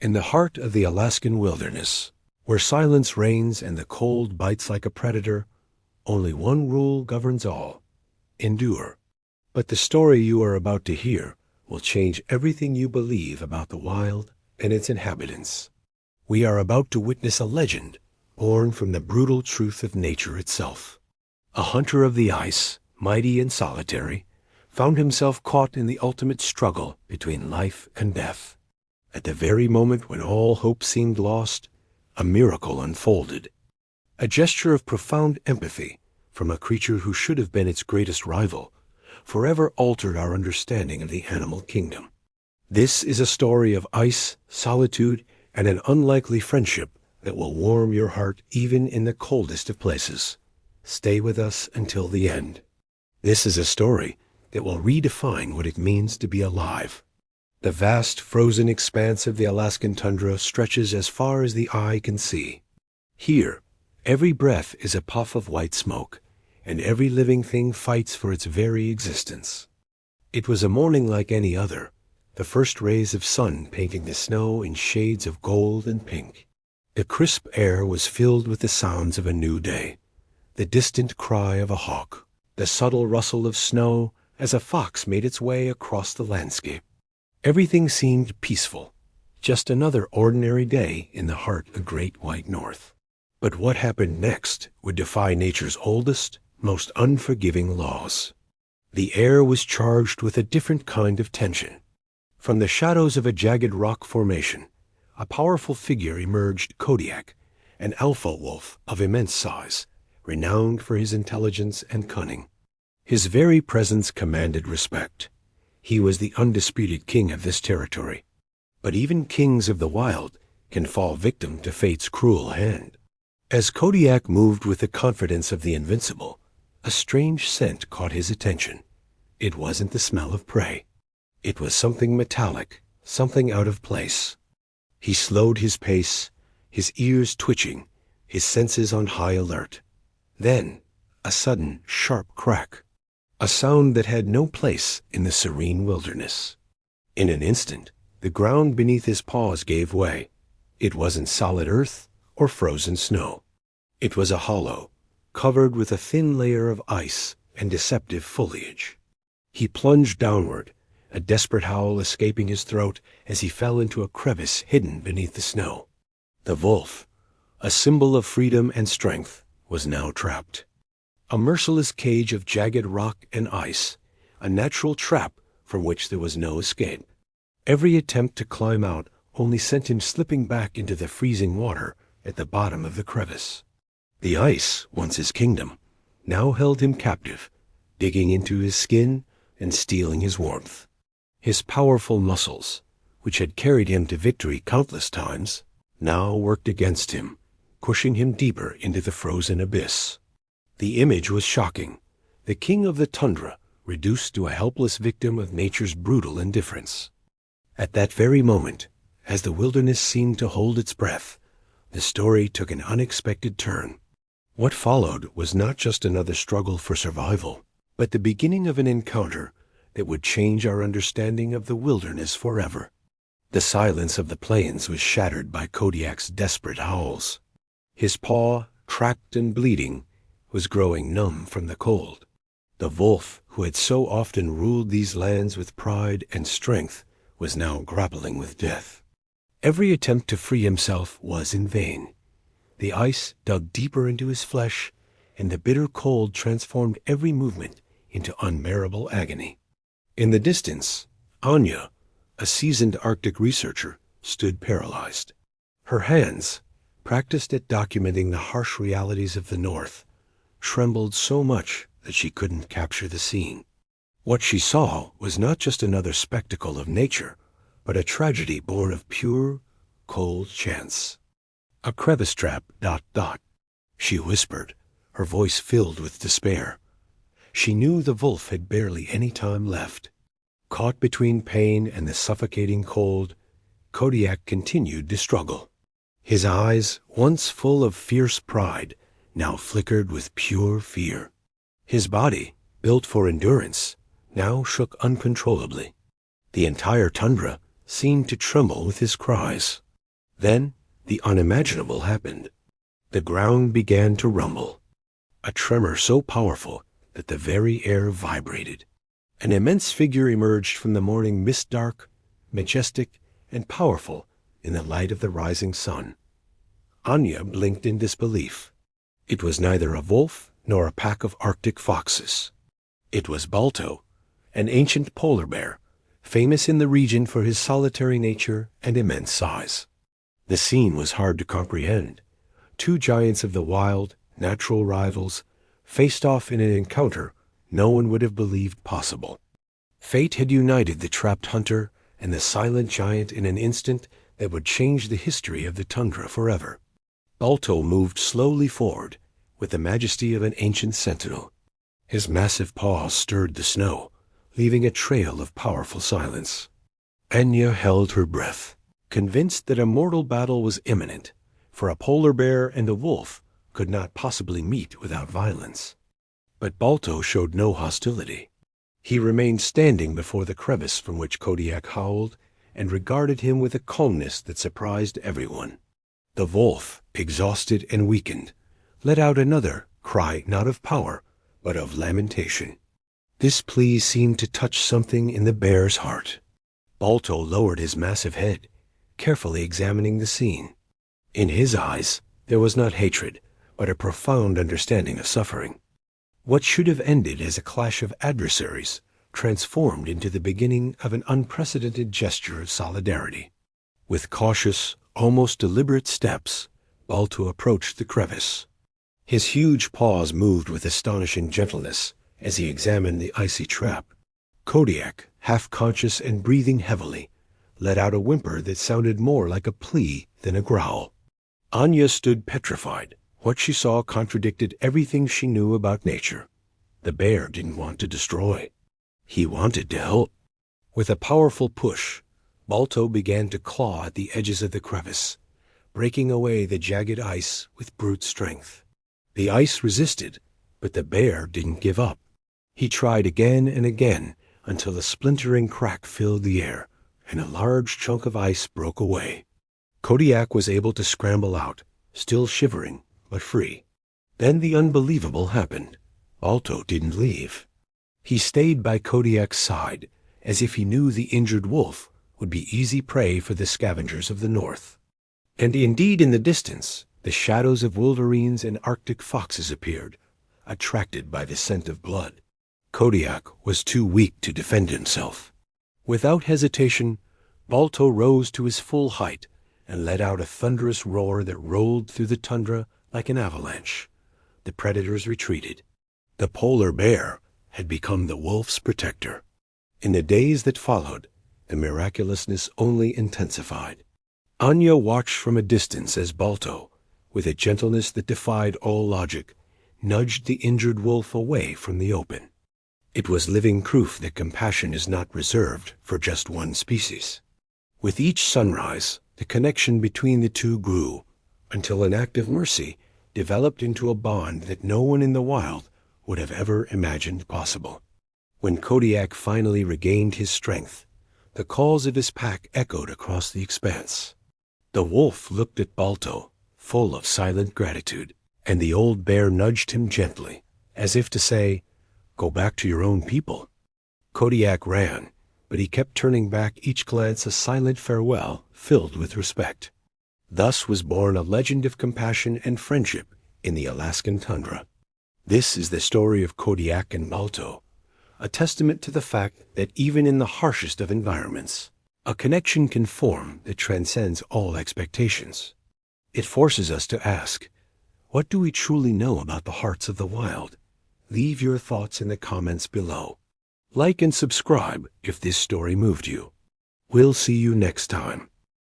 In the heart of the Alaskan wilderness, where silence reigns and the cold bites like a predator, only one rule governs all: endure. But the story you are about to hear will change everything you believe about the wild and its inhabitants. We are about to witness a legend born from the brutal truth of nature itself. A hunter of the ice, mighty and solitary, found himself caught in the ultimate struggle between life and death. At the very moment when all hope seemed lost, a miracle unfolded. A gesture of profound empathy from a creature who should have been its greatest rival forever altered our understanding of the animal kingdom. This is a story of ice, solitude, and an unlikely friendship that will warm your heart even in the coldest of places. Stay with us until the end. This is a story that will redefine what it means to be alive. The vast frozen expanse of the Alaskan tundra stretches as far as the eye can see. Here, every breath is a puff of white smoke, and every living thing fights for its very existence. It was a morning like any other, the first rays of sun painting the snow in shades of gold and pink. The crisp air was filled with the sounds of a new day, the distant cry of a hawk, the subtle rustle of snow as a fox made its way across the landscape. Everything seemed peaceful, just another ordinary day in the heart of the great white north. But what happened next would defy nature's oldest, most unforgiving laws. The air was charged with a different kind of tension. From the shadows of a jagged rock formation, a powerful figure emerged: Kodiak, an alpha wolf of immense size, renowned for his intelligence and cunning. His very presence commanded respect. He was the undisputed king of this territory. But even kings of the wild can fall victim to fate's cruel hand. As Kodiak moved with the confidence of the invincible, a strange scent caught his attention. It wasn't the smell of prey. It was something metallic, something out of place. He slowed his pace, his ears twitching, his senses on high alert. Then, a sudden, sharp crack. A sound that had no place in the serene wilderness. In an instant, the ground beneath his paws gave way. It wasn't solid earth or frozen snow. It was a hollow, covered with a thin layer of ice and deceptive foliage. He plunged downward, a desperate howl escaping his throat as he fell into a crevice hidden beneath the snow. The wolf, a symbol of freedom and strength, was now trapped. A merciless cage of jagged rock and ice, a natural trap from which there was no escape. Every attempt to climb out only sent him slipping back into the freezing water at the bottom of the crevice. The ice, once his kingdom, now held him captive, digging into his skin and stealing his warmth. His powerful muscles, which had carried him to victory countless times, now worked against him, pushing him deeper into the frozen abyss. The image was shocking. The king of the tundra reduced to a helpless victim of nature's brutal indifference. At that very moment, as the wilderness seemed to hold its breath, the story took an unexpected turn. What followed was not just another struggle for survival, but the beginning of an encounter that would change our understanding of the wilderness forever. The silence of the plains was shattered by Kodiak's desperate howls. His paw, cracked and bleeding, was growing numb from the cold. The wolf, who had so often ruled these lands with pride and strength, was now grappling with death. Every attempt to free himself was in vain. The ice dug deeper into his flesh, and the bitter cold transformed every movement into unbearable agony. In the distance, Anya, a seasoned Arctic researcher, stood paralyzed. Her hands, practiced at documenting the harsh realities of the North, trembled so much that she couldn't capture the scene. What she saw was not just another spectacle of nature, but a tragedy born of pure, cold chance. A crevice trap, ... she whispered, her voice filled with despair. She knew the wolf had barely any time left. Caught between pain and the suffocating cold, Kodiak continued to struggle. His eyes, once full of fierce pride, now flickered with pure fear. His body, built for endurance, now shook uncontrollably. The entire tundra seemed to tremble with his cries. Then the unimaginable happened. The ground began to rumble, a tremor so powerful that the very air vibrated. An immense figure emerged from the morning mist, dark, majestic, and powerful in the light of the rising sun. Anya blinked in disbelief. It was neither a wolf nor a pack of Arctic foxes. It was Balto, an ancient polar bear, famous in the region for his solitary nature and immense size. The scene was hard to comprehend. Two giants of the wild, natural rivals, faced off in an encounter no one would have believed possible. Fate had united the trapped hunter and the silent giant in an instant that would change the history of the tundra forever. Balto moved slowly forward, with the majesty of an ancient sentinel. His massive paws stirred the snow, leaving a trail of powerful silence. Anya held her breath, convinced that a mortal battle was imminent, for a polar bear and a wolf could not possibly meet without violence. But Balto showed no hostility. He remained standing before the crevice from which Kodiak howled, and regarded him with a calmness that surprised everyone. The wolf, exhausted and weakened, let out another cry, not of power, but of lamentation. This plea seemed to touch something in the bear's heart. Balto lowered his massive head, carefully examining the scene. In his eyes, there was not hatred, but a profound understanding of suffering. What should have ended as a clash of adversaries transformed into the beginning of an unprecedented gesture of solidarity. With cautious, almost deliberate steps, Balto approached the crevice. His huge paws moved with astonishing gentleness as he examined the icy trap. Kodiak, half conscious and breathing heavily, let out a whimper that sounded more like a plea than a growl. Anya stood petrified. What she saw contradicted everything she knew about nature. The bear didn't want to destroy. He wanted to help. With a powerful push, Balto began to claw at the edges of the crevice, breaking away the jagged ice with brute strength. The ice resisted, but the bear didn't give up. He tried again and again until a splintering crack filled the air, and a large chunk of ice broke away. Kodiak was able to scramble out, still shivering, but free. Then the unbelievable happened. Balto didn't leave. He stayed by Kodiak's side, as if he knew the injured wolf would be easy prey for the scavengers of the north. And indeed, in the distance, the shadows of wolverines and Arctic foxes appeared, attracted by the scent of blood. Kodiak was too weak to defend himself. Without hesitation, Balto rose to his full height and let out a thunderous roar that rolled through the tundra like an avalanche. The predators retreated. The polar bear had become the wolf's protector. In the days that followed, the miraculousness only intensified. Anya watched from a distance as Balto, with a gentleness that defied all logic, nudged the injured wolf away from the open. It was living proof that compassion is not reserved for just one species. With each sunrise, the connection between the two grew, until an act of mercy developed into a bond that no one in the wild would have ever imagined possible. When Kodiak finally regained his strength, the calls of his pack echoed across the expanse. The wolf looked at Balto, full of silent gratitude, and the old bear nudged him gently, as if to say, "Go back to your own people." Kodiak ran, but he kept turning back, each glance a silent farewell filled with respect. Thus was born a legend of compassion and friendship in the Alaskan tundra. This is the story of Kodiak and Balto, a testament to the fact that even in the harshest of environments, a connection can form that transcends all expectations. It forces us to ask, what do we truly know about the hearts of the wild? Leave your thoughts in the comments below. Like and subscribe if this story moved you. We'll see you next time.